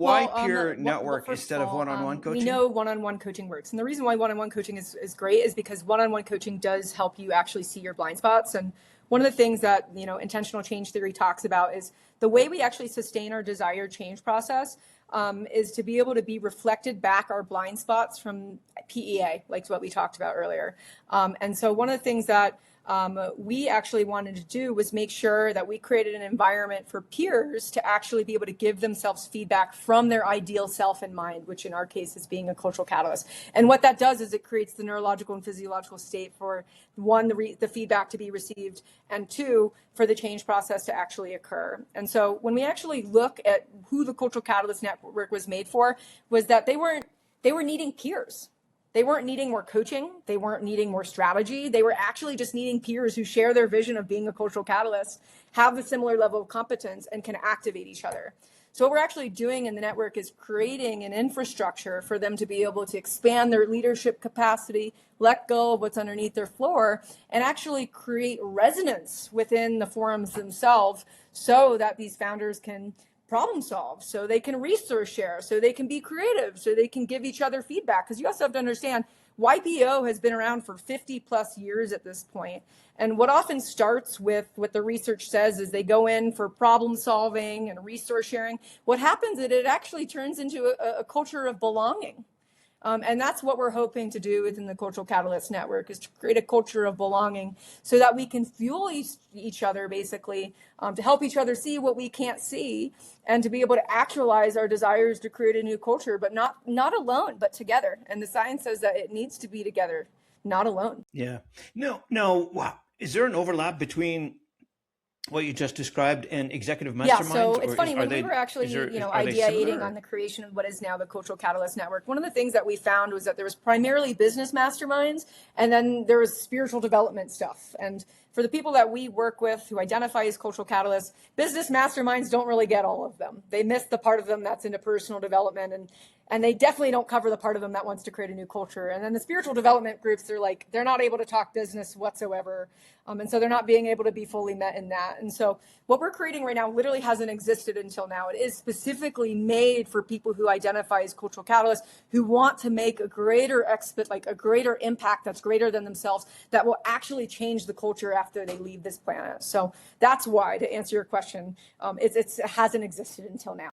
Why Well, peer well, network first instead of of all, one-on-one we coaching? know one-on-one coaching works. And the reason why one-on-one coaching is great is because one-on-one coaching does help you actually see your blind spots. And one of the things that, intentional change theory talks about is the way we actually sustain our desired change process is to be able to be reflected back our blind spots from PEA, like what we talked about earlier. And so one of the things that we actually wanted to do was make sure that we created an environment for peers to actually be able to give themselves feedback from their ideal self in mind, which in our case is being a cultural catalyst. And what that does is it creates the neurological and physiological state for one, the feedback to be received, and two, for the change process to actually occur. And so when we actually look at who the cultural catalyst network was made for, was that they were needing peers. They weren't needing more coaching. They weren't needing more strategy. They were actually just needing peers who share their vision of being a cultural catalyst, have a similar level of competence, and can activate each other. So what we're actually doing in the network is creating an infrastructure for them to be able to expand their leadership capacity, let go of what's underneath their floor, and actually create resonance within the forums themselves so that these founders can problem solve, so they can resource share, so they can be creative, so they can give each other feedback. Because you also have to understand, YPO has been around for 50 plus years at this point. And what often starts with what the research says is they go in for problem solving and resource sharing. What happens is it actually turns into a culture of belonging. And that's what we're hoping to do within the Cultural Catalyst Network, is to create a culture of belonging so that we can fuel each other, basically, to help each other see what we can't see, and to be able to actualize our desires to create a new culture, but not alone, but together. And the science says that it needs to be together, not alone. Yeah. No. Wow. Is there an overlap between what you just described and executive Yeah, masterminds, so it's or funny, when we were actually, are they similar? ideating on the creation of what is now the Cultural Catalyst Network, one of the things that we found was that there was primarily business masterminds, and then there was spiritual development stuff. And for the people that we work with who identify as cultural catalysts, business masterminds don't really get all of them. They miss the part of them that's into personal development, and they definitely don't cover the part of them that wants to create a new culture. And then the spiritual development groups, they're not able to talk business whatsoever. And so they're not being able to be fully met in that. And so what we're creating right now literally hasn't existed until now. It is specifically made for people who identify as cultural catalysts, who want to make a greater impact that's greater than themselves, that will actually change the culture after they leave this planet. So that's why, to answer your question, it hasn't existed until now.